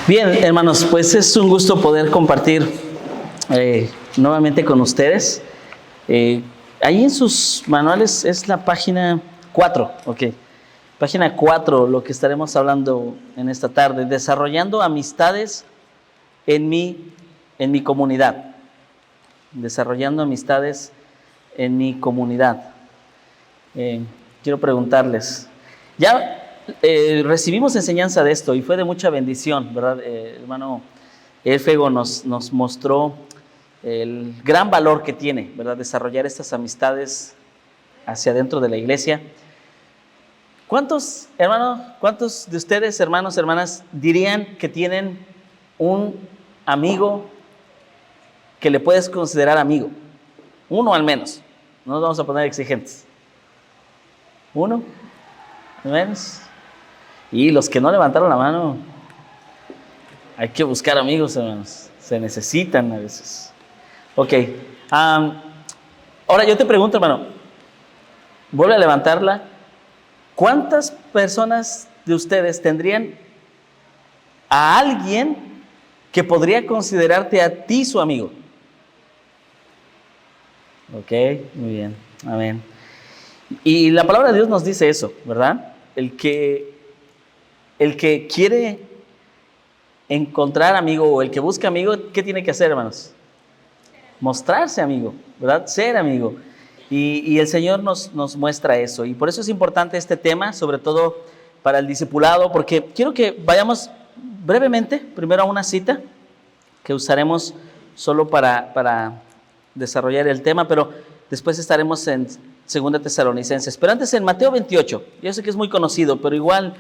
Bien, hermanos, pues es un gusto poder compartir nuevamente con ustedes. Ahí en sus manuales es la página 4, ok. Página 4, lo que estaremos hablando en esta tarde, desarrollando amistades en mi comunidad. Desarrollando amistades en mi comunidad. Quiero preguntarles, ya recibimos enseñanza de esto y fue de mucha bendición, ¿verdad? Hermano Éfego nos mostró el gran valor que tiene, ¿verdad? Desarrollar estas amistades hacia adentro de la iglesia. ¿Cuántos de ustedes, hermanos, hermanas, dirían que tienen un amigo que le puedes considerar amigo? Uno al menos, no nos vamos a poner exigentes. ¿Uno? ¿Al menos? Y los que no levantaron la mano, hay que buscar amigos, hermanos. Se necesitan a veces. Ok. Ahora yo te pregunto, hermano, vuelve a levantarla. ¿Cuántas personas de ustedes tendrían a alguien que podría considerarte a ti su amigo? Ok, muy bien. Amén. Y la palabra de Dios nos dice eso, ¿verdad? El que quiere encontrar amigo o el que busca amigo, ¿qué tiene que hacer, hermanos? Mostrarse amigo, ¿verdad? Ser amigo. Y el Señor nos muestra eso. Y por eso es importante este tema, sobre todo para el discipulado, porque quiero que vayamos brevemente, primero a una cita que usaremos solo para desarrollar el tema, pero después estaremos en 2 Tesalonicenses. Pero antes en Mateo 28, yo sé que es muy conocido, pero igual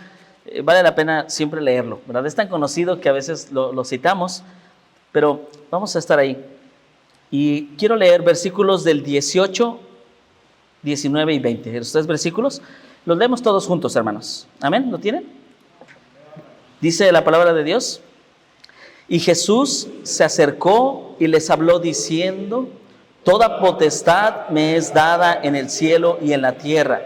vale la pena siempre leerlo, ¿verdad? Es tan conocido que a veces lo citamos, pero vamos a estar ahí. Y quiero leer versículos del 18, 19 y 20. Estos 3 versículos los leemos todos juntos, hermanos. ¿Amén? ¿Lo tienen? Dice la palabra de Dios: y Jesús se acercó y les habló diciendo: toda potestad me es dada en el cielo y en la tierra.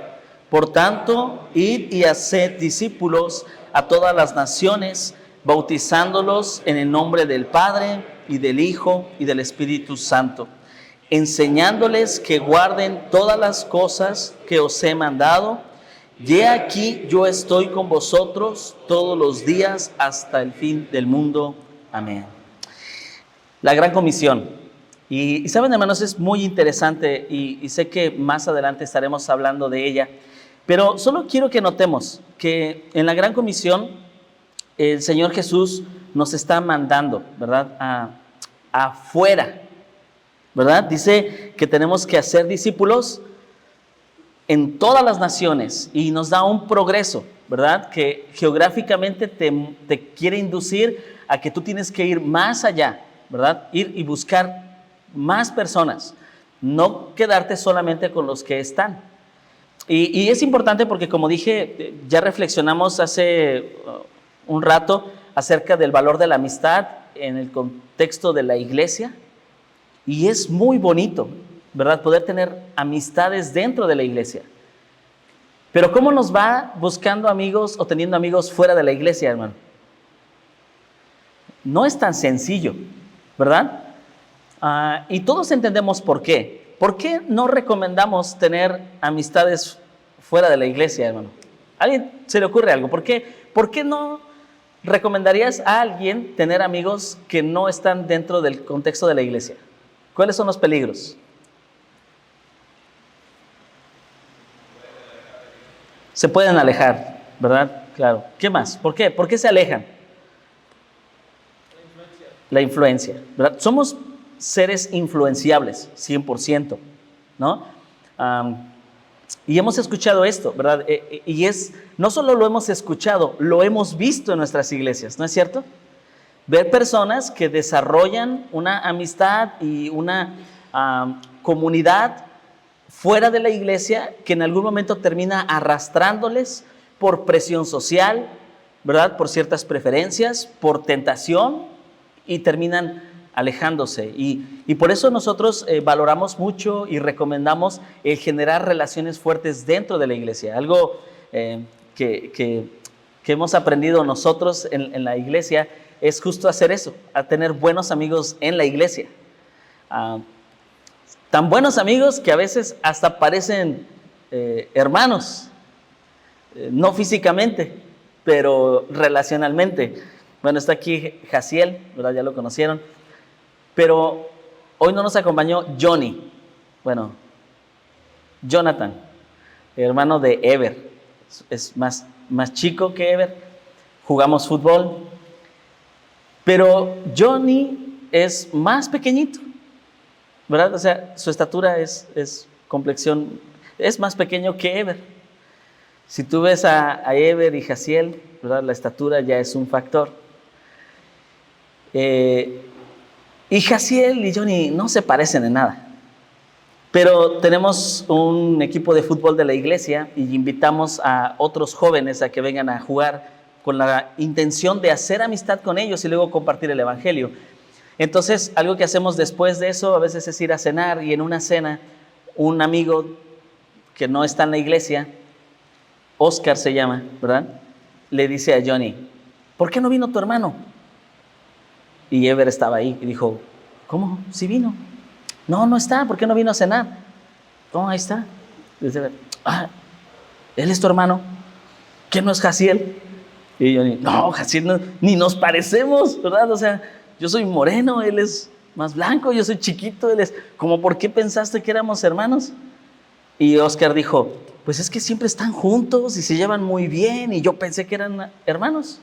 Por tanto, id y haced discípulos a todas las naciones, bautizándolos en el nombre del Padre y del Hijo y del Espíritu Santo, enseñándoles que guarden todas las cosas que os he mandado. Y he aquí, yo estoy con vosotros todos los días hasta el fin del mundo. Amén. La gran comisión. Y saben, hermanos, es muy interesante y sé que más adelante estaremos hablando de ella, pero solo quiero que notemos que en la gran comisión el Señor Jesús nos está mandando, ¿verdad? Afuera, ¿verdad? Dice que tenemos que hacer discípulos en todas las naciones y nos da un progreso, ¿verdad? Que geográficamente te quiere inducir a que tú tienes que ir más allá, ¿verdad? Ir y buscar más personas, no quedarte solamente con los que están. Y es importante porque, como dije, ya reflexionamos hace un rato acerca del valor de la amistad en el contexto de la iglesia, y es muy bonito, ¿verdad? Poder tener amistades dentro de la iglesia. Pero ¿cómo nos va buscando amigos o teniendo amigos fuera de la iglesia, hermano? No es tan sencillo, ¿verdad? Y todos entendemos por qué. ¿Por qué no recomendamos tener amistades fuera de la iglesia, hermano? ¿A alguien se le ocurre algo? ¿Por qué no recomendarías a alguien tener amigos que no están dentro del contexto de la iglesia? ¿Cuáles son los peligros? Se pueden alejar, ¿verdad? Claro. ¿Qué más? ¿Por qué? ¿Por qué se alejan? La influencia, ¿verdad? Somos seres influenciables, 100%, ¿no? Y hemos escuchado esto, ¿verdad? No solo lo hemos escuchado, lo hemos visto en nuestras iglesias, ¿no es cierto? Ver personas que desarrollan una amistad y una comunidad fuera de la iglesia que en algún momento termina arrastrándoles por presión social, ¿verdad? Por ciertas preferencias, por tentación, y terminan alejándose. Y por eso nosotros valoramos mucho y recomendamos el generar relaciones fuertes dentro de la iglesia. Algo que hemos aprendido nosotros en la iglesia es justo hacer eso, a tener buenos amigos en la iglesia. Tan buenos amigos que a veces hasta parecen hermanos, no físicamente, pero relacionalmente. Bueno, está aquí Jaciel, ¿verdad? Ya lo conocieron, pero hoy no nos acompañó Johnny, bueno, Jonathan, hermano de Ever, es más chico que Ever, jugamos fútbol, pero Johnny es más pequeñito, ¿verdad? O sea, su estatura es complexión, es más pequeño que Ever. Si tú ves a Ever y Jaciel, ¿verdad? La estatura ya es un factor. Y Jaciel y Johnny no se parecen en nada. Pero tenemos un equipo de fútbol de la iglesia y invitamos a otros jóvenes a que vengan a jugar con la intención de hacer amistad con ellos y luego compartir el evangelio. Entonces, algo que hacemos después de eso a veces es ir a cenar, y en una cena un amigo que no está en la iglesia, Oscar se llama, ¿verdad? Le dice a Johnny, ¿por qué no vino tu hermano? Y Ever estaba ahí y dijo, ¿cómo? ¿Sí vino? No está, ¿por qué no vino a cenar? No, ahí está. Dice Ever, ¿él es tu hermano? ¿Qué no es Jaciel? Y Johnny, no, Jaciel no, ni nos parecemos, ¿verdad? O sea, yo soy moreno, él es más blanco, yo soy chiquito, él es, ¿cómo por qué pensaste que éramos hermanos? Y Oscar dijo, pues es que siempre están juntos y se llevan muy bien y yo pensé que eran hermanos.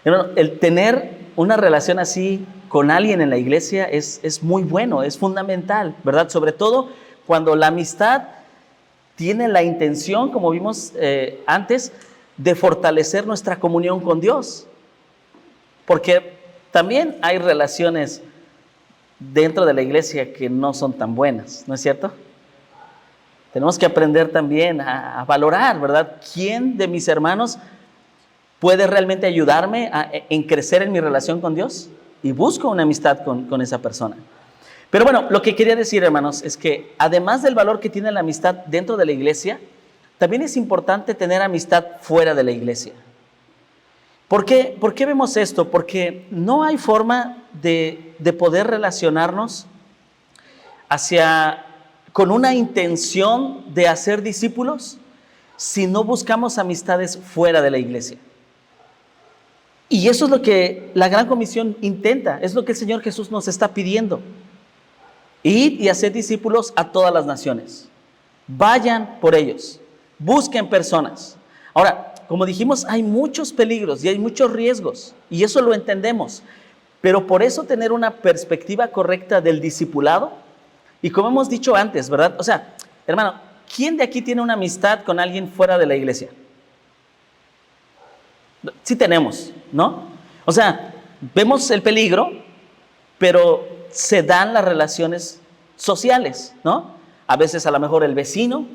Hermano, el tener una relación así con alguien en la iglesia es muy bueno, es fundamental, ¿verdad? Sobre todo cuando la amistad tiene la intención, como vimos antes, de fortalecer nuestra comunión con Dios. Porque también hay relaciones dentro de la iglesia que no son tan buenas, ¿no es cierto? Tenemos que aprender también a valorar, ¿verdad? ¿Quién de mis hermanos puede realmente ayudarme en crecer en mi relación con Dios? Y busco una amistad con esa persona. Pero bueno, lo que quería decir, hermanos, es que además del valor que tiene la amistad dentro de la iglesia, también es importante tener amistad fuera de la iglesia. ¿Por qué vemos esto? Porque no hay forma de poder relacionarnos con una intención de hacer discípulos si no buscamos amistades fuera de la iglesia. Y eso es lo que la Gran Comisión intenta, es lo que el Señor Jesús nos está pidiendo. Ir y hacer discípulos a todas las naciones. Vayan por ellos, busquen personas. Ahora, como dijimos, hay muchos peligros y hay muchos riesgos, y eso lo entendemos. Pero por eso tener una perspectiva correcta del discipulado, y como hemos dicho antes, ¿verdad? O sea, hermano, ¿quién de aquí tiene una amistad con alguien fuera de la iglesia? Sí tenemos, ¿no? O sea, vemos el peligro, pero se dan las relaciones sociales, ¿no? A veces a lo mejor el vecino,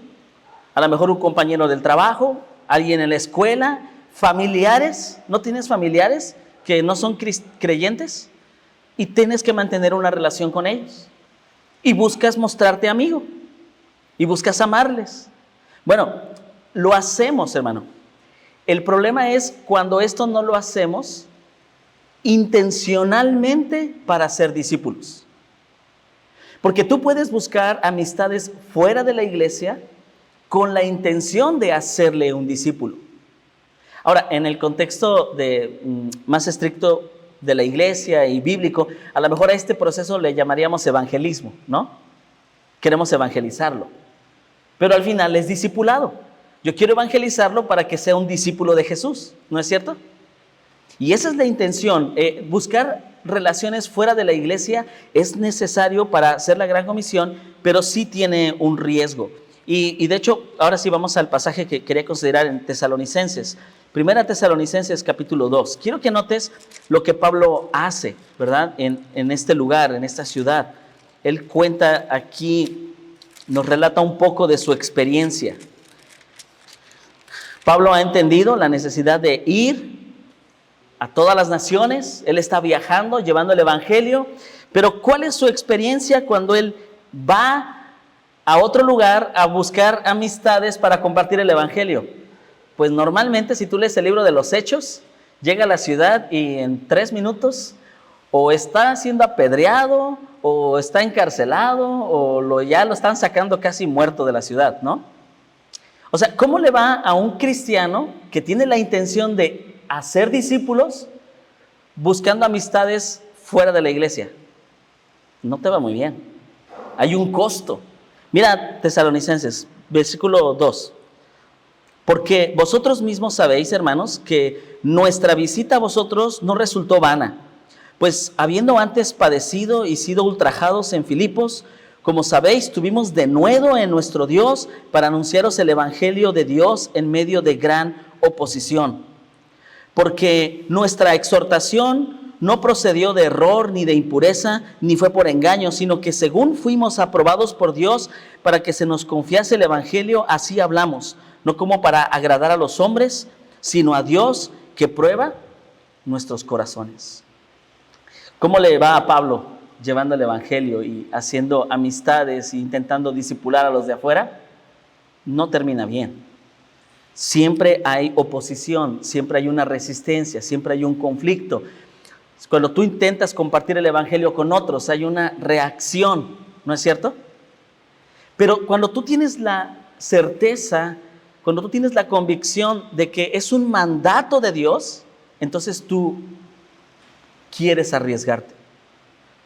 a lo mejor un compañero del trabajo, alguien en la escuela, familiares. ¿No tienes familiares que no son creyentes? Y tienes que mantener una relación con ellos. Y buscas mostrarte amigo. Y buscas amarles. Bueno, lo hacemos, hermano. El problema es cuando esto no lo hacemos intencionalmente para ser discípulos. Porque tú puedes buscar amistades fuera de la iglesia con la intención de hacerle un discípulo. Ahora, en el contexto más estricto de la iglesia y bíblico, a lo mejor a este proceso le llamaríamos evangelismo, ¿no? Queremos evangelizarlo. Pero al final es discipulado. Yo quiero evangelizarlo para que sea un discípulo de Jesús, ¿no es cierto? Y esa es la intención. Buscar relaciones fuera de la iglesia es necesario para hacer la Gran Comisión, pero sí tiene un riesgo. Y de hecho, ahora sí vamos al pasaje que quería considerar en Tesalonicenses. Primera Tesalonicenses capítulo 2. Quiero que notes lo que Pablo hace, ¿verdad? En este lugar, en esta ciudad. Él cuenta aquí, nos relata un poco de su experiencia. Pablo ha entendido la necesidad de ir a todas las naciones. Él está viajando, llevando el evangelio. Pero ¿cuál es su experiencia cuando él va a otro lugar a buscar amistades para compartir el evangelio? Pues normalmente, si tú lees el libro de los Hechos, llega a la ciudad y en 3 minutos o está siendo apedreado, o está encarcelado, o ya lo están sacando casi muerto de la ciudad, ¿no? O sea, ¿cómo le va a un cristiano que tiene la intención de hacer discípulos buscando amistades fuera de la iglesia? No te va muy bien. Hay un costo. Mira, Tesalonicenses, versículo 2. Porque vosotros mismos sabéis, hermanos, que nuestra visita a vosotros no resultó vana. Pues habiendo antes padecido y sido ultrajados en Filipos, como sabéis, tuvimos denuedo en nuestro Dios para anunciaros el evangelio de Dios en medio de gran oposición. Porque nuestra exhortación no procedió de error ni de impureza, ni fue por engaño, sino que según fuimos aprobados por Dios para que se nos confiase el evangelio, así hablamos, no como para agradar a los hombres, sino a Dios que prueba nuestros corazones. ¿Cómo le va a Pablo llevando el evangelio y haciendo amistades e intentando discipular a los de afuera? No termina bien. Siempre hay oposición, siempre hay una resistencia, siempre hay un conflicto. Cuando tú intentas compartir el evangelio con otros, hay una reacción, ¿no es cierto? Pero cuando tú tienes la certeza, cuando tú tienes la convicción de que es un mandato de Dios, entonces tú quieres arriesgarte.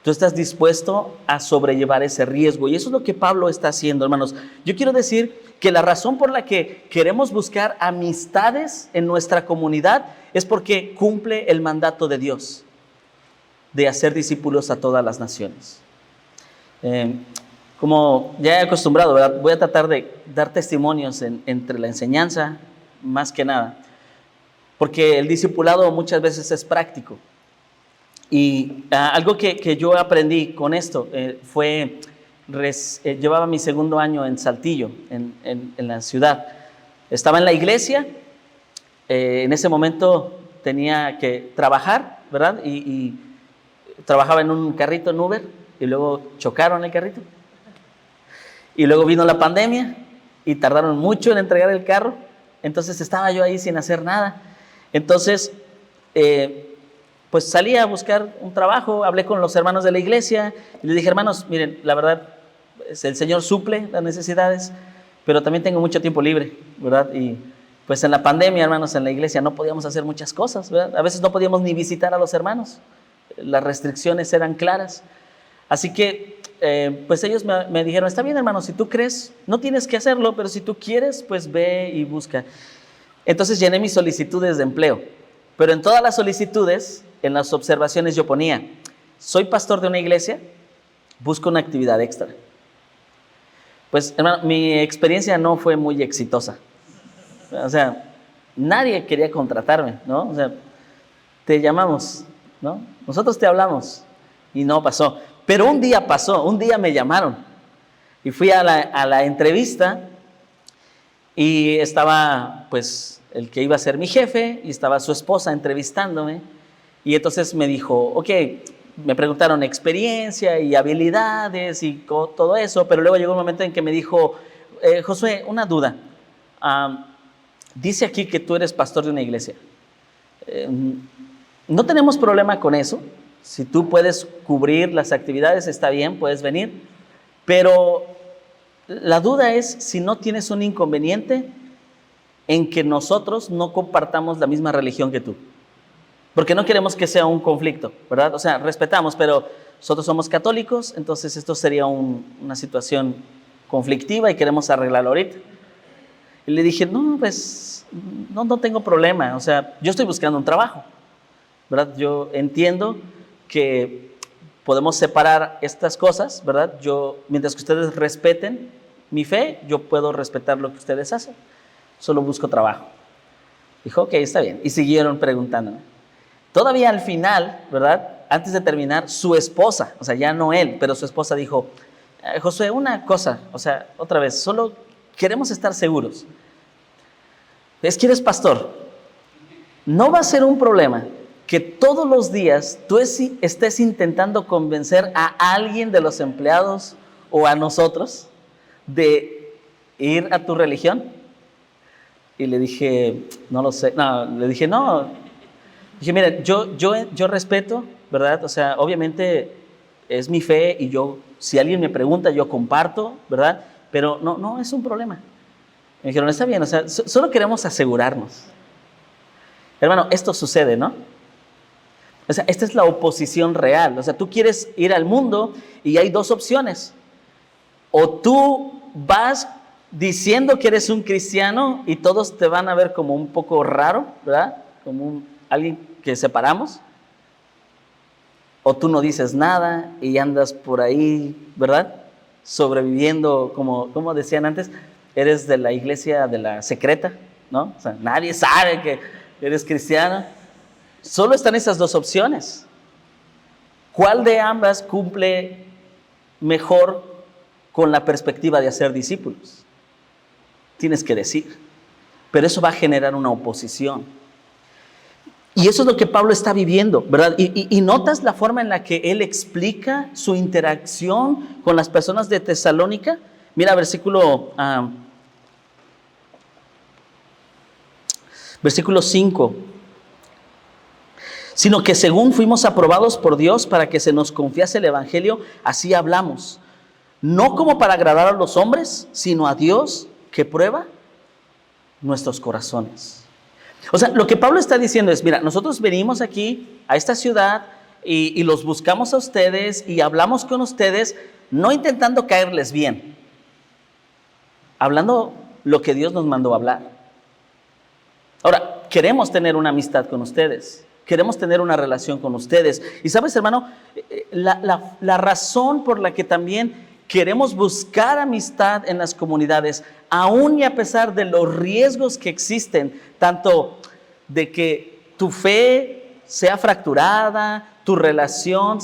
Tú estás dispuesto a sobrellevar ese riesgo. Y eso es lo que Pablo está haciendo, hermanos. Yo quiero decir que la razón por la que queremos buscar amistades en nuestra comunidad es porque cumple el mandato de Dios de hacer discípulos a todas las naciones. Como ya he acostumbrado, ¿verdad? Voy a tratar de dar testimonios entre la enseñanza, más que nada, porque el discipulado muchas veces es práctico. Y algo que yo aprendí con esto fue, llevaba mi segundo año en Saltillo, en la ciudad. Estaba en la iglesia, en ese momento tenía que trabajar, ¿verdad? Y trabajaba en un carrito en Uber y luego chocaron el carrito. Y luego vino la pandemia y tardaron mucho en entregar el carro. Entonces estaba yo ahí sin hacer nada. Entonces, pues salí a buscar un trabajo, hablé con los hermanos de la iglesia y les dije, hermanos, miren, la verdad, el Señor suple las necesidades, pero también tengo mucho tiempo libre, ¿verdad? Y pues en la pandemia, hermanos, en la iglesia no podíamos hacer muchas cosas, ¿verdad? A veces no podíamos ni visitar a los hermanos, las restricciones eran claras. Así que, pues ellos me dijeron, está bien, hermano, si tú crees, no tienes que hacerlo, pero si tú quieres, pues ve y busca. Entonces llené mis solicitudes de empleo, pero en todas las solicitudes, en las observaciones yo ponía, soy pastor de una iglesia, busco una actividad extra. Pues, hermano, mi experiencia no fue muy exitosa. O sea, nadie quería contratarme, ¿no? O sea, te llamamos, ¿no? Nosotros te hablamos y no pasó. Pero un día pasó, un día me llamaron y fui a la entrevista y estaba, pues, el que iba a ser mi jefe y estaba su esposa entrevistándome. Y entonces me dijo, ok, me preguntaron experiencia y habilidades y todo eso, pero luego llegó un momento en que me dijo, Josué, una duda. Dice aquí que tú eres pastor de una iglesia. No tenemos problema con eso. Si tú puedes cubrir las actividades, está bien, puedes venir. Pero la duda es si no tienes un inconveniente en que nosotros no compartamos la misma religión que tú. Porque no queremos que sea un conflicto, ¿verdad? O sea, respetamos, pero nosotros somos católicos, entonces esto sería una situación conflictiva y queremos arreglarlo ahorita. Y le dije, no, pues, no tengo problema. O sea, yo estoy buscando un trabajo, ¿verdad? Yo entiendo que podemos separar estas cosas, ¿verdad? Mientras que ustedes respeten mi fe, yo puedo respetar lo que ustedes hacen. Solo busco trabajo. Dijo, ok, está bien. Y siguieron preguntándome. Todavía al final, ¿verdad? Antes de terminar, su esposa, o sea, ya no él, pero su esposa dijo, Josué, una cosa, o sea, otra vez, solo queremos estar seguros. Es que eres pastor. No va a ser un problema que todos los días tú estés intentando convencer a alguien de los empleados o a nosotros de ir a tu religión. Y le dije, no lo sé. No, le dije, no. Dije, mira, yo respeto, ¿verdad? O sea, obviamente es mi fe y yo, si alguien me pregunta, yo comparto, ¿verdad? Pero no es un problema. Me dijeron, está bien, o sea, solo queremos asegurarnos. Hermano, esto sucede, ¿no? O sea, esta es la oposición real. O sea, tú quieres ir al mundo y hay dos opciones. O tú vas diciendo que eres un cristiano y todos te van a ver como un poco raro, ¿verdad? Como alguien que separamos. O tú no dices nada y andas por ahí, ¿verdad? Sobreviviendo, como decían antes, eres de la iglesia de la secreta, ¿no? O sea, nadie sabe que eres cristiano. Solo están esas dos opciones. ¿Cuál de ambas cumple mejor con la perspectiva de hacer discípulos? Tienes que decir. Pero eso va a generar una oposición. Y eso es lo que Pablo está viviendo, ¿verdad? Y notas la forma en la que él explica su interacción con las personas de Tesalónica. Mira, versículo 5. Sino que según fuimos aprobados por Dios para que se nos confiase el evangelio, así hablamos. No como para agradar a los hombres, sino a Dios que prueba nuestros corazones. O sea, lo que Pablo está diciendo es, mira, nosotros venimos aquí a esta ciudad y los buscamos a ustedes y hablamos con ustedes, no intentando caerles bien, hablando lo que Dios nos mandó a hablar. Ahora, queremos tener una amistad con ustedes, queremos tener una relación con ustedes. Y sabes, hermano, la razón por la que también queremos buscar amistad en las comunidades, aún y a pesar de los riesgos que existen, tanto de que tu fe sea fracturada, tu relación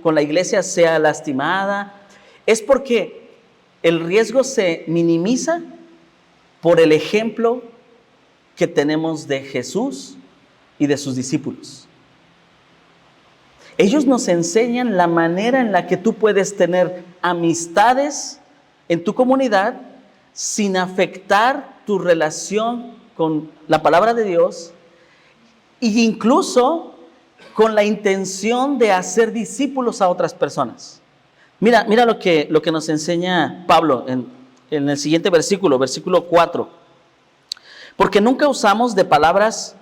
con la iglesia sea lastimada, es porque el riesgo se minimiza por el ejemplo que tenemos de Jesús y de sus discípulos. Ellos nos enseñan la manera en la que tú puedes tener amistades en tu comunidad sin afectar tu relación con la palabra de Dios e incluso con la intención de hacer discípulos a otras personas. Mira lo que nos enseña Pablo en el siguiente versículo 4. Porque nunca usamos de palabras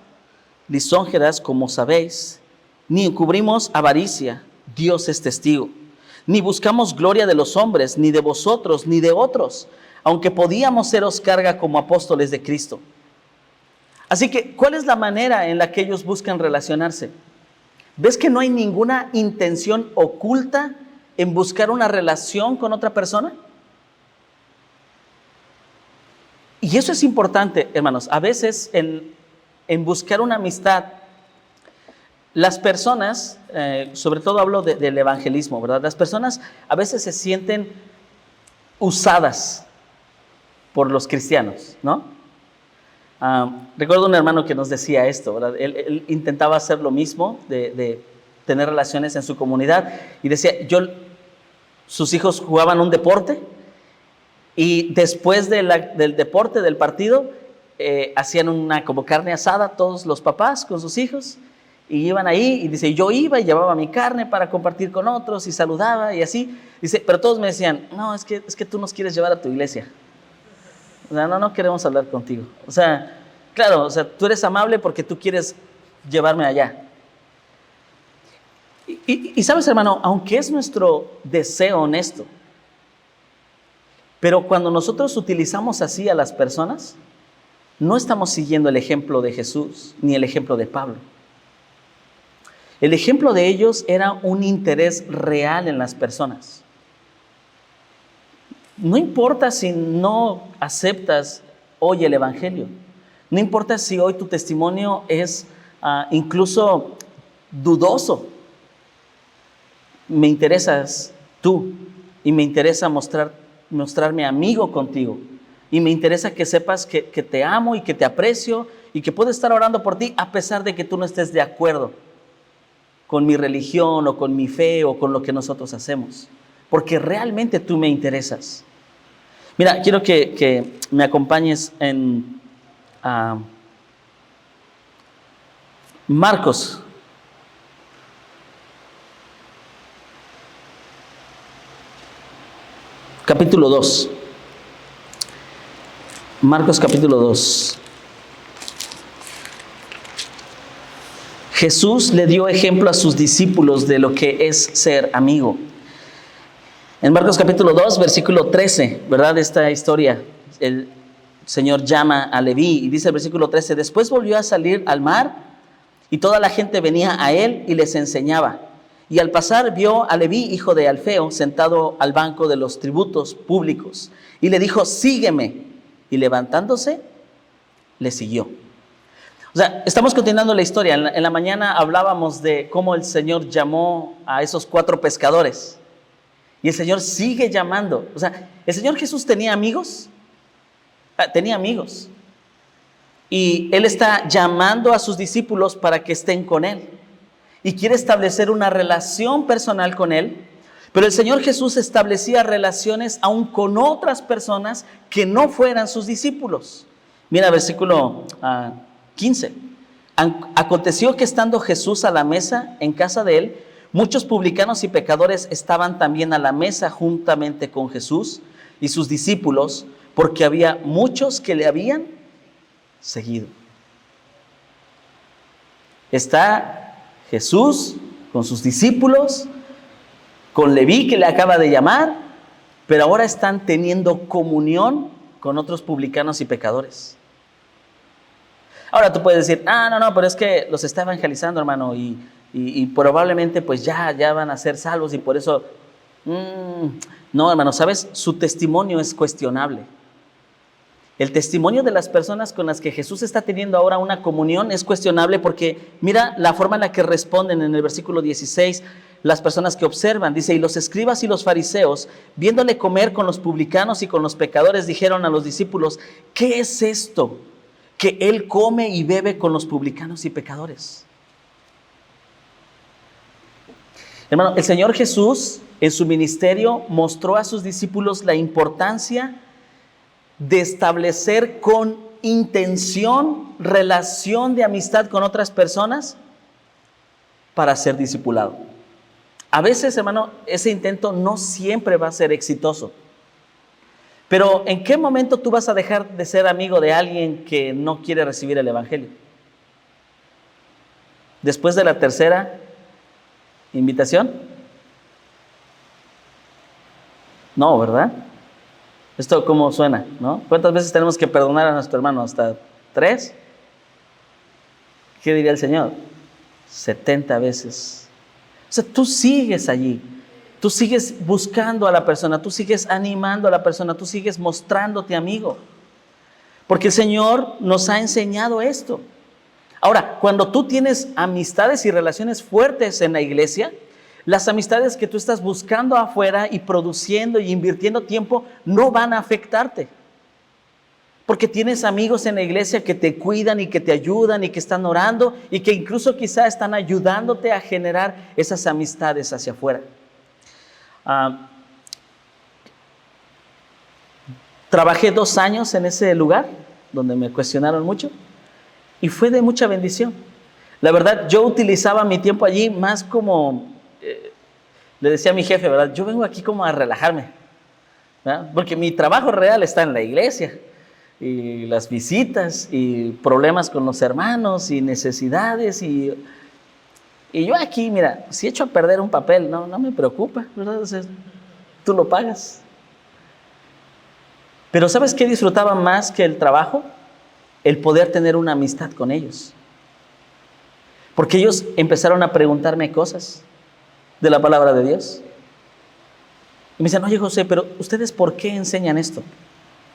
lisonjeras, como sabéis, ni encubrimos avaricia, Dios es testigo. Ni buscamos gloria de los hombres, ni de vosotros, ni de otros, aunque podíamos seros carga como apóstoles de Cristo. Así que, ¿cuál es la manera en la que ellos buscan relacionarse? ¿Ves que no hay ninguna intención oculta en buscar una relación con otra persona? Y eso es importante, hermanos. A veces en buscar una amistad, las personas, sobre todo hablo del evangelismo, ¿verdad? Las personas a veces se sienten usadas por los cristianos, ¿no? Recuerdo un hermano que nos decía esto, ¿verdad? Él intentaba hacer lo mismo, de tener relaciones en su comunidad, y decía, sus hijos jugaban un deporte, y después del deporte, del partido, hacían una como carne asada todos los papás con sus hijos, y iban ahí, y dice, yo iba y llevaba mi carne para compartir con otros, y saludaba, y así, dice, pero todos me decían, no, es que tú nos quieres llevar a tu iglesia. O sea, no queremos hablar contigo. O sea, claro, o sea, tú eres amable porque tú quieres llevarme allá. Y sabes, hermano, aunque es nuestro deseo honesto, pero cuando nosotros utilizamos así a las personas, no estamos siguiendo el ejemplo de Jesús ni el ejemplo de Pablo. El ejemplo de ellos era un interés real en las personas. No importa si no aceptas hoy el evangelio. No importa si hoy tu testimonio es incluso dudoso. Me interesas tú y me interesa mostrarme amigo contigo. Y me interesa que sepas que te amo y que te aprecio y que puedo estar orando por ti a pesar de que tú no estés de acuerdo con mi religión o con mi fe o con lo que nosotros hacemos. Porque realmente tú me interesas. Mira, quiero que me acompañes en Marcos. Capítulo 2. Marcos capítulo 2. Jesús le dio ejemplo a sus discípulos de lo que es ser amigo. En Marcos capítulo 2, versículo 13, ¿verdad? Esta historia, el Señor llama a Leví y dice el versículo 13, después volvió a salir al mar y toda la gente venía a él y les enseñaba. Y al pasar vio a Leví, hijo de Alfeo, sentado al banco de los tributos públicos y le dijo, sígueme. Y levantándose, le siguió. O sea, estamos continuando la historia. En la mañana hablábamos de cómo el Señor llamó a esos 4 pescadores. Y el Señor sigue llamando. O sea, ¿el Señor Jesús tenía amigos? Tenía amigos. Y Él está llamando a sus discípulos para que estén con Él. Y quiere establecer una relación personal con Él. Pero el Señor Jesús establecía relaciones aún con otras personas que no fueran sus discípulos. Mira, versículo 15. Aconteció que estando Jesús a la mesa en casa de él, muchos publicanos y pecadores estaban también a la mesa juntamente con Jesús y sus discípulos, porque había muchos que le habían seguido. Está Jesús con sus discípulos, con Leví que le acaba de llamar, pero ahora están teniendo comunión con otros publicanos y pecadores. Ahora tú puedes decir, no, pero es que los está evangelizando, hermano, y probablemente pues ya van a ser salvos y por eso, no, hermano, ¿sabes? Su testimonio es cuestionable. El testimonio de las personas con las que Jesús está teniendo ahora una comunión es cuestionable porque mira la forma en la que responden en el versículo 16 las personas que observan. Dice, y los escribas y los fariseos, viéndole comer con los publicanos y con los pecadores, dijeron a los discípulos, ¿qué es esto? Que Él come y bebe con los publicanos y pecadores. Hermano, el Señor Jesús en su ministerio mostró a sus discípulos la importancia de establecer con intención relación de amistad con otras personas para ser discipulado. A veces, hermano, ese intento no siempre va a ser exitoso. Pero ¿en qué momento tú vas a dejar de ser amigo de alguien que no quiere recibir el evangelio? ¿Después de la tercera invitación? No, ¿verdad? ¿Esto cómo suena, no? ¿Cuántas veces tenemos que perdonar a nuestro hermano? ¿Hasta 3? ¿Qué diría el Señor? 70 veces. O sea, tú sigues allí. Tú sigues buscando a la persona, tú sigues animando a la persona, tú sigues mostrándote amigo. Porque el Señor nos ha enseñado esto. Ahora, cuando tú tienes amistades y relaciones fuertes en la iglesia, las amistades que tú estás buscando afuera y produciendo y invirtiendo tiempo no van a afectarte. Porque tienes amigos en la iglesia que te cuidan y que te ayudan y que están orando y que incluso quizá están ayudándote a generar esas amistades hacia afuera. Trabajé 2 años en ese lugar donde me cuestionaron mucho y fue de mucha bendición. La verdad, yo utilizaba mi tiempo allí más como, le decía a mi jefe, ¿verdad? Yo vengo aquí como a relajarme, ¿verdad? Porque mi trabajo real está en la iglesia y las visitas y problemas con los hermanos y necesidades y yo aquí, mira, si echo a perder un papel, no me preocupa, ¿verdad? O sea, tú lo pagas. Pero ¿sabes qué disfrutaba más que el trabajo? El poder tener una amistad con ellos. Porque ellos empezaron a preguntarme cosas de la palabra de Dios. Y me dicen, oye José, pero ¿ustedes por qué enseñan esto?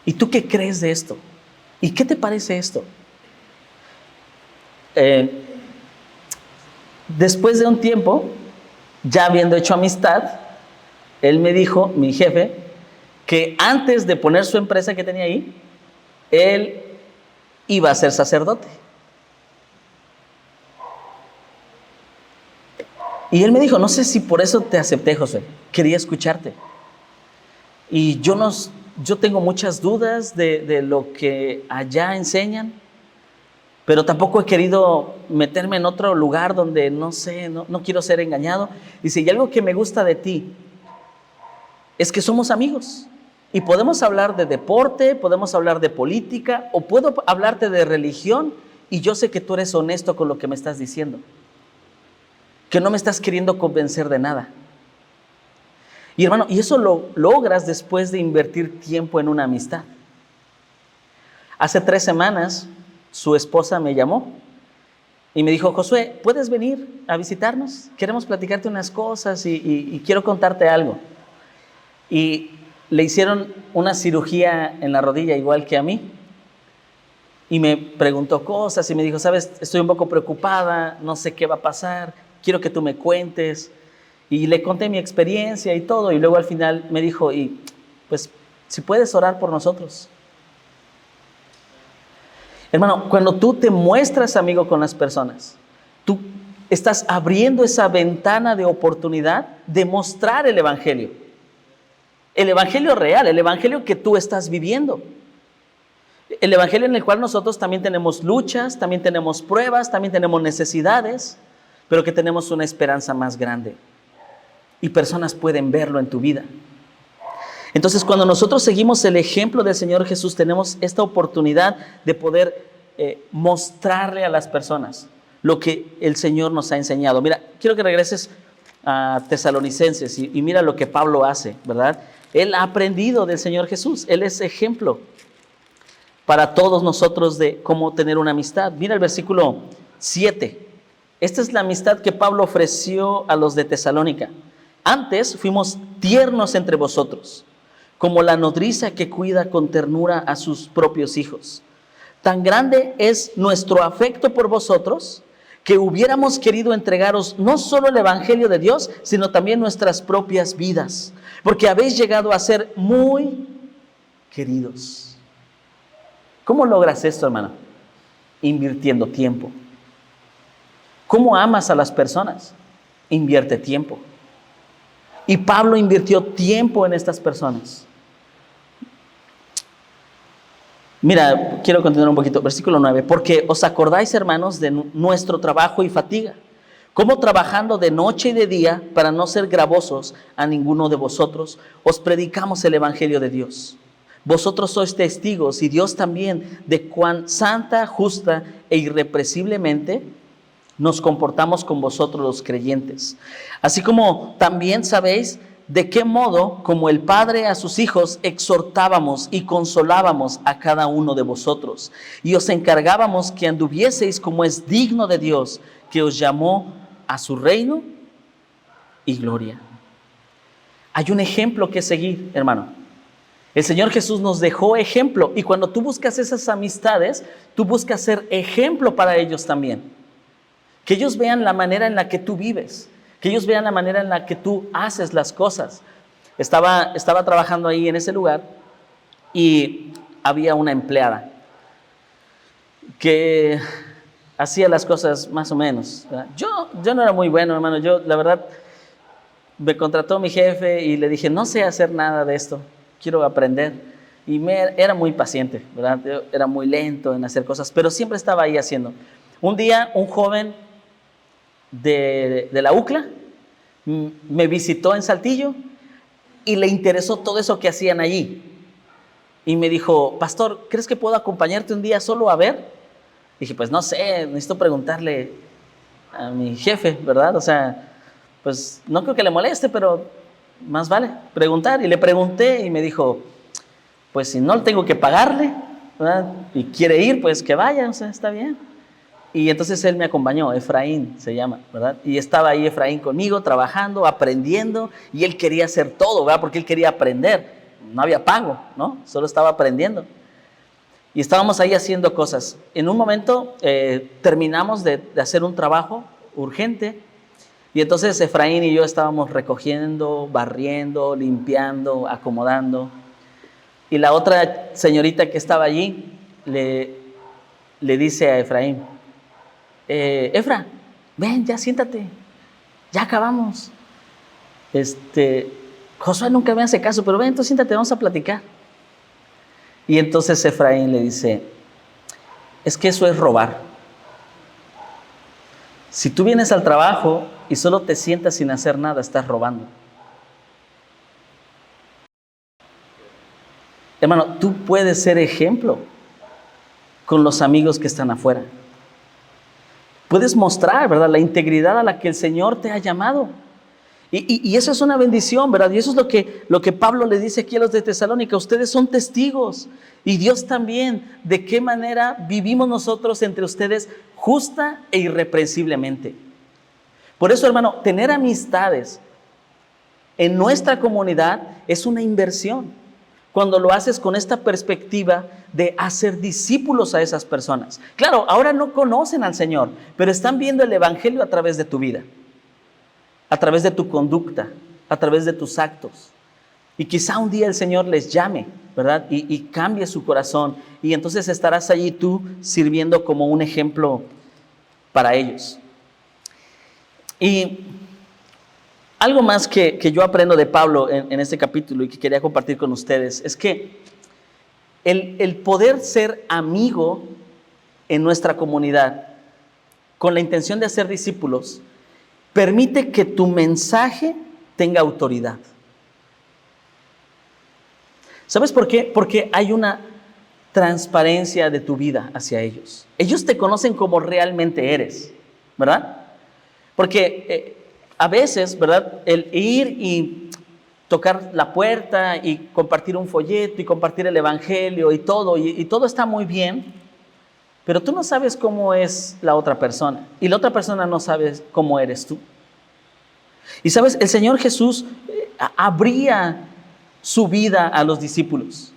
¿Y tú qué crees de esto? ¿Y qué te parece esto? Después de un tiempo, ya habiendo hecho amistad, él me dijo, mi jefe, que antes de poner su empresa que tenía ahí, él iba a ser sacerdote. Y él me dijo, no sé si por eso te acepté, José, quería escucharte. Y yo tengo muchas dudas de lo que allá enseñan, pero tampoco he querido meterme en otro lugar donde no sé, no quiero ser engañado. Dice, y algo que me gusta de ti es que somos amigos y podemos hablar de deporte, podemos hablar de política o puedo hablarte de religión y yo sé que tú eres honesto con lo que me estás diciendo, que no me estás queriendo convencer de nada. Y hermano, y eso lo logras después de invertir tiempo en una amistad. Hace 3 semanas su esposa me llamó y me dijo, Josué, ¿puedes venir a visitarnos? Queremos platicarte unas cosas y quiero contarte algo. Y le hicieron una cirugía en la rodilla igual que a mí. Y me preguntó cosas y me dijo, sabes, estoy un poco preocupada, no sé qué va a pasar, quiero que tú me cuentes. Y le conté mi experiencia y todo. Y luego al final me dijo, y pues, si puedes orar por nosotros. Hermano, cuando tú te muestras amigo con las personas, tú estás abriendo esa ventana de oportunidad de mostrar el evangelio. El evangelio real, el evangelio que tú estás viviendo. El evangelio en el cual nosotros también tenemos luchas, también tenemos pruebas, también tenemos necesidades, pero que tenemos una esperanza más grande. Y personas pueden verlo en tu vida. Entonces, cuando nosotros seguimos el ejemplo del Señor Jesús, tenemos esta oportunidad de poder mostrarle a las personas lo que el Señor nos ha enseñado. Mira, quiero que regreses a Tesalonicenses y mira lo que Pablo hace, ¿verdad? Él ha aprendido del Señor Jesús. Él es ejemplo para todos nosotros de cómo tener una amistad. Mira el versículo 7. Esta es la amistad que Pablo ofreció a los de Tesalónica. Antes fuimos tiernos entre vosotros, como la nodriza que cuida con ternura a sus propios hijos. Tan grande es nuestro afecto por vosotros, que hubiéramos querido entregaros no solo el evangelio de Dios, sino también nuestras propias vidas, porque habéis llegado a ser muy queridos. ¿Cómo logras esto, hermano? Invirtiendo tiempo. ¿Cómo amas a las personas? Invierte tiempo. Y Pablo invirtió tiempo en estas personas. Mira, quiero continuar un poquito. Versículo 9. Porque os acordáis, hermanos, de nuestro trabajo y fatiga, como trabajando de noche y de día para no ser gravosos a ninguno de vosotros, os predicamos el evangelio de Dios. Vosotros sois testigos y Dios también de cuán santa, justa e irrepresiblemente nos comportamos con vosotros los creyentes. Así como también sabéis de qué modo, como el Padre a sus hijos, exhortábamos y consolábamos a cada uno de vosotros. Y os encargábamos que anduvieseis como es digno de Dios, que os llamó a su reino y gloria. Hay un ejemplo que seguir, hermano. El Señor Jesús nos dejó ejemplo. Y cuando tú buscas esas amistades, tú buscas ser ejemplo para ellos también. Que ellos vean la manera en la que tú vives, que ellos vean la manera en la que tú haces las cosas. Estaba trabajando ahí en ese lugar y había una empleada que hacía las cosas más o menos, ¿verdad? Yo no era muy bueno, hermano. Yo, la verdad, me contrató mi jefe y le dije, no sé hacer nada de esto, quiero aprender. Y era muy paciente, ¿verdad? Yo era muy lento en hacer cosas, pero siempre estaba ahí haciendo. Un día, un joven de la UCLA me visitó en Saltillo y le interesó todo eso que hacían allí. Y me dijo, pastor, ¿crees que puedo acompañarte un día solo a ver? Dije, pues no sé, necesito preguntarle a mi jefe, ¿verdad? O sea, pues no creo que le moleste, pero más vale preguntar. Y le pregunté y me dijo, pues si no tengo que pagarle, ¿verdad? Y quiere ir, pues que vaya, o sea, está bien. Y entonces él me acompañó, Efraín se llama, ¿verdad? Y estaba ahí Efraín conmigo, trabajando, aprendiendo, y él quería hacer todo, ¿verdad? Porque él quería aprender. No había pago, ¿no? Solo estaba aprendiendo. Y estábamos ahí haciendo cosas. En un momento terminamos de hacer un trabajo urgente, y entonces Efraín y yo estábamos recogiendo, barriendo, limpiando, acomodando. Y la otra señorita que estaba allí le dice a Efraín, Efra, ven, ya siéntate, ya acabamos. Josué nunca me hace caso, pero ven, tú siéntate, vamos a platicar. Y entonces Efraín le dice, es que eso es robar. Si tú vienes al trabajo y solo te sientas sin hacer nada, estás robando. Hermano, tú puedes ser ejemplo con los amigos que están afuera. Puedes mostrar, ¿verdad?, la integridad a la que el Señor te ha llamado. Y eso es una bendición, ¿verdad? Y eso es lo que Pablo le dice aquí a los de Tesalónica. Ustedes son testigos, y Dios también, de qué manera vivimos nosotros entre ustedes justa e irreprensiblemente. Por eso, hermano, tener amistades en nuestra comunidad es una inversión, cuando lo haces con esta perspectiva de hacer discípulos a esas personas. Claro, ahora no conocen al Señor, pero están viendo el Evangelio a través de tu vida, a través de tu conducta, a través de tus actos. Y quizá un día el Señor les llame, ¿verdad? Y cambie su corazón. Y entonces estarás allí tú sirviendo como un ejemplo para ellos. Y algo más que yo aprendo de Pablo en este capítulo y que quería compartir con ustedes es que el poder ser amigo en nuestra comunidad con la intención de hacer discípulos permite que tu mensaje tenga autoridad. ¿Sabes por qué? Porque hay una transparencia de tu vida hacia ellos. Ellos te conocen como realmente eres, ¿verdad? Porque a veces, ¿verdad?, el ir y tocar la puerta y compartir un folleto y compartir el Evangelio y todo está muy bien, pero tú no sabes cómo es la otra persona y la otra persona no sabe cómo eres tú. Y sabes, el Señor Jesús abría su vida a los discípulos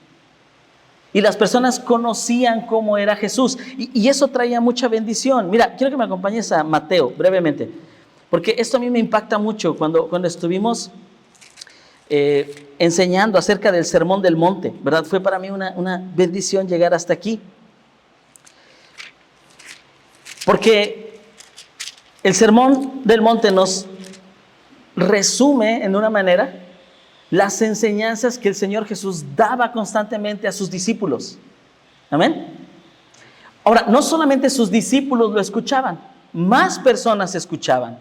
y las personas conocían cómo era Jesús y eso traía mucha bendición. Mira, quiero que me acompañes a Mateo brevemente, porque esto a mí me impacta mucho cuando estuvimos enseñando acerca del Sermón del Monte, ¿verdad? Fue para mí una bendición llegar hasta aquí. Porque el Sermón del Monte nos resume en una manera las enseñanzas que el Señor Jesús daba constantemente a sus discípulos. ¿Amén? Ahora, no solamente sus discípulos lo escuchaban, más personas escuchaban.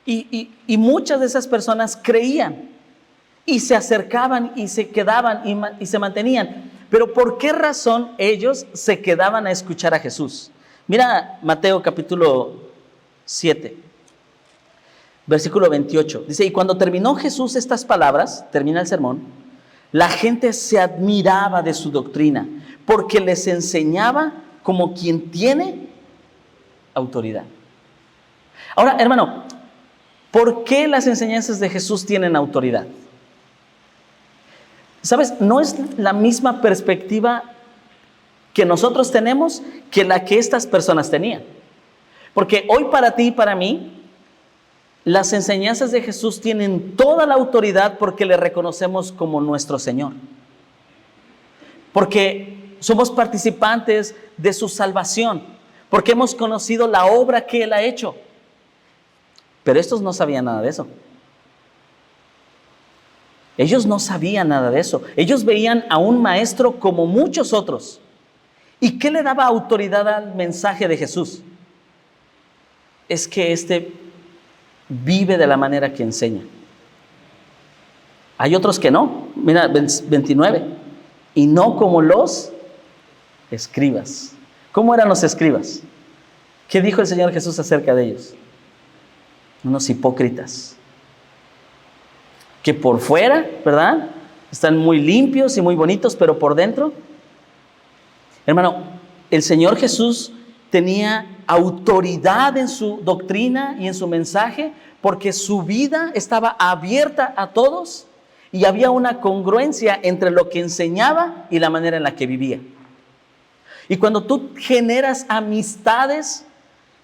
Y muchas de esas personas creían y se acercaban y se quedaban y se mantenían. Pero ¿por qué razón ellos se quedaban a escuchar a Jesús? Mira Mateo capítulo 7, versículo 28. Dice, y cuando terminó Jesús estas palabras, termina el sermón, la gente se admiraba de su doctrina, porque les enseñaba como quien tiene autoridad. Ahora, hermano, ¿por qué las enseñanzas de Jesús tienen autoridad? ¿Sabes? No es la misma perspectiva que nosotros tenemos que la que estas personas tenían. Porque hoy para ti y para mí, las enseñanzas de Jesús tienen toda la autoridad porque le reconocemos como nuestro Señor. Porque somos participantes de su salvación. Porque hemos conocido la obra que Él ha hecho. Pero estos no sabían nada de eso. Ellos no sabían nada de eso. Ellos veían a un maestro como muchos otros. ¿Y qué le daba autoridad al mensaje de Jesús? Es que éste vive de la manera que enseña. Hay otros que no. Mira, 29. Y no como los escribas. ¿Cómo eran los escribas? ¿Qué dijo el Señor Jesús acerca de ellos? Unos hipócritas. Que por fuera, ¿verdad?, están muy limpios y muy bonitos, pero por dentro, hermano, el Señor Jesús tenía autoridad en su doctrina y en su mensaje porque su vida estaba abierta a todos y había una congruencia entre lo que enseñaba y la manera en la que vivía. Y cuando tú generas amistades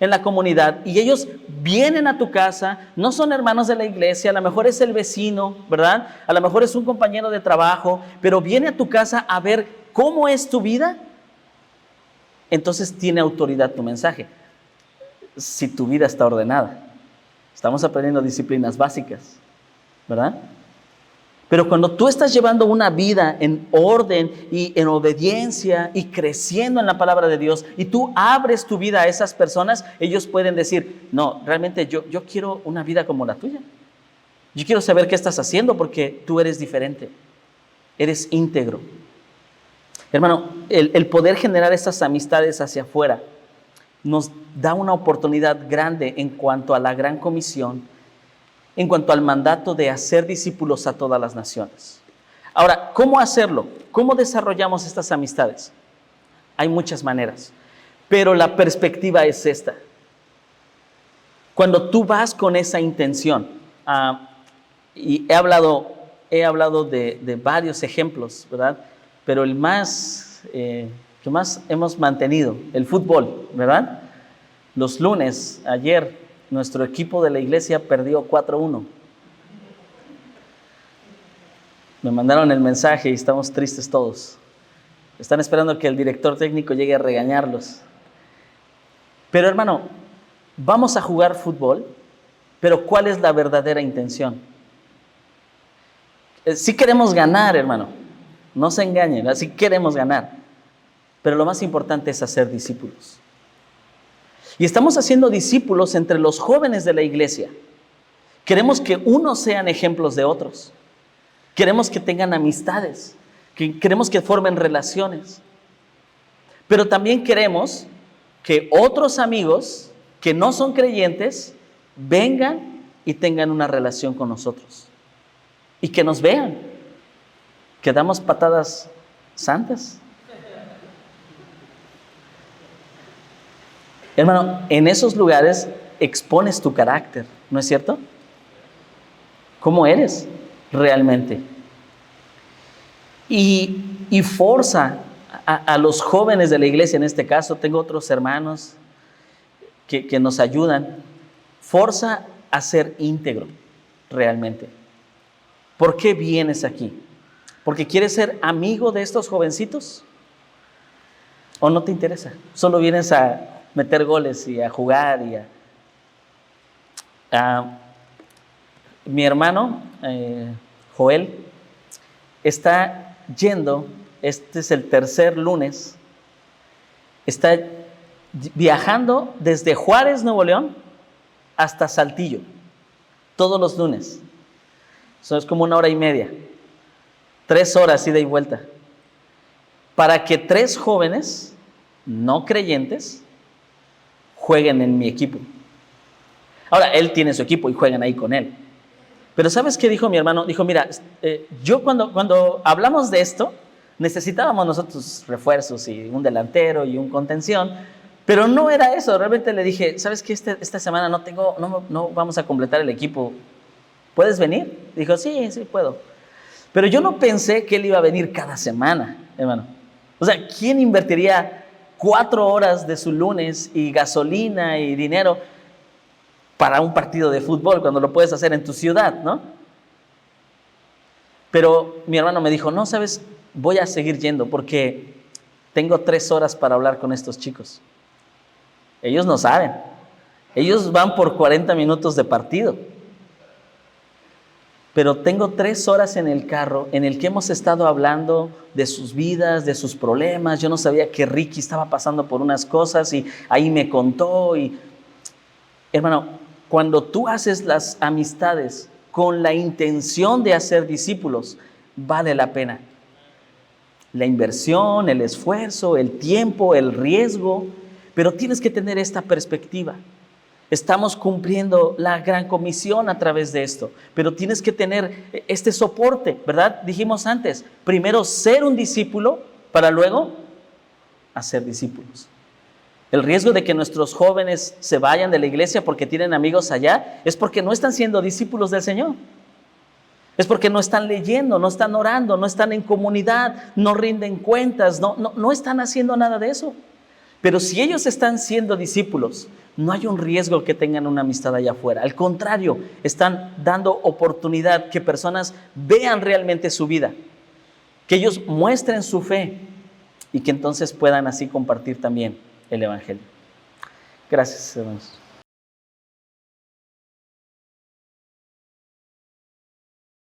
en la comunidad y ellos vienen a tu casa, no son hermanos de la iglesia, a lo mejor es el vecino, ¿verdad? A lo mejor es un compañero de trabajo, pero viene a tu casa a ver cómo es tu vida, entonces tiene autoridad tu mensaje. Si tu vida está ordenada. Estamos aprendiendo disciplinas básicas, ¿verdad? Pero cuando tú estás llevando una vida en orden y en obediencia y creciendo en la palabra de Dios y tú abres tu vida a esas personas, ellos pueden decir, no, realmente yo quiero una vida como la tuya. Yo quiero saber qué estás haciendo porque tú eres diferente, eres íntegro. Hermano, el poder generar esas amistades hacia afuera nos da una oportunidad grande en cuanto a la gran comisión, en cuanto al mandato de hacer discípulos a todas las naciones. Ahora, ¿cómo hacerlo? ¿Cómo desarrollamos estas amistades? Hay muchas maneras, pero la perspectiva es esta. Cuando tú vas con esa intención, y he hablado de varios ejemplos, ¿verdad? Pero el más, que más hemos mantenido, el fútbol, ¿verdad? Los lunes, ayer, nuestro equipo de la iglesia perdió 4-1. Me mandaron el mensaje y estamos tristes todos. Están esperando que el director técnico llegue a regañarlos. Pero hermano, vamos a jugar fútbol, pero ¿cuál es la verdadera intención? Sí queremos ganar, hermano. No se engañen, sí queremos ganar. Pero lo más importante es hacer discípulos. Y estamos haciendo discípulos entre los jóvenes de la iglesia. Queremos que unos sean ejemplos de otros. Queremos que tengan amistades. Queremos que formen relaciones. Pero también queremos que otros amigos que no son creyentes vengan y tengan una relación con nosotros. Y que nos vean. Que damos patadas santas. Hermano, en esos lugares expones tu carácter, ¿no es cierto? ¿Cómo eres realmente? Y forza a los jóvenes de la iglesia, en este caso, tengo otros hermanos que nos ayudan, forza a ser íntegro realmente. ¿Por qué vienes aquí? ¿Porque quieres ser amigo de estos jovencitos? ¿O no te interesa? Solo vienes a meter goles y a jugar y mi hermano Joel está yendo, este es el tercer lunes, está viajando desde Juárez, Nuevo León, hasta Saltillo, todos los lunes. Eso es como 1 hora y media, 3 horas ida y vuelta, para que 3 jóvenes no creyentes jueguen en mi equipo. Ahora, él tiene su equipo y juegan ahí con él. Pero ¿sabes qué dijo mi hermano? Dijo, mira, yo cuando hablamos de esto, necesitábamos nosotros refuerzos y un delantero y un contención, pero no era eso. Realmente le dije, ¿sabes qué? Esta semana no vamos a completar el equipo. ¿Puedes venir? Dijo, sí puedo. Pero yo no pensé que él iba a venir cada semana, hermano. O sea, ¿quién invertiría 4 horas de su lunes y gasolina y dinero para un partido de fútbol cuando lo puedes hacer en tu ciudad, ¿no? Pero mi hermano me dijo, no, ¿sabes? Voy a seguir yendo porque tengo 3 horas para hablar con estos chicos. Ellos no saben. Ellos van por 40 minutos de partido. Pero tengo 3 horas en el carro en el que hemos estado hablando de sus vidas, de sus problemas. Yo no sabía que Ricky estaba pasando por unas cosas y ahí me contó. Hermano, cuando tú haces las amistades con la intención de hacer discípulos, vale la pena. La inversión, el esfuerzo, el tiempo, el riesgo, pero tienes que tener esta perspectiva. Estamos cumpliendo la gran comisión a través de esto, pero tienes que tener este soporte, ¿verdad? Dijimos antes, primero ser un discípulo para luego hacer discípulos. El riesgo de que nuestros jóvenes se vayan de la iglesia porque tienen amigos allá es porque no están siendo discípulos del Señor. Es porque no están leyendo, no están orando, no están en comunidad, no rinden cuentas, no están haciendo nada de eso. Pero si ellos están siendo discípulos, no hay un riesgo que tengan una amistad allá afuera. Al contrario, están dando oportunidad que personas vean realmente su vida, que ellos muestren su fe y que entonces puedan así compartir también el Evangelio. Gracias, hermanos.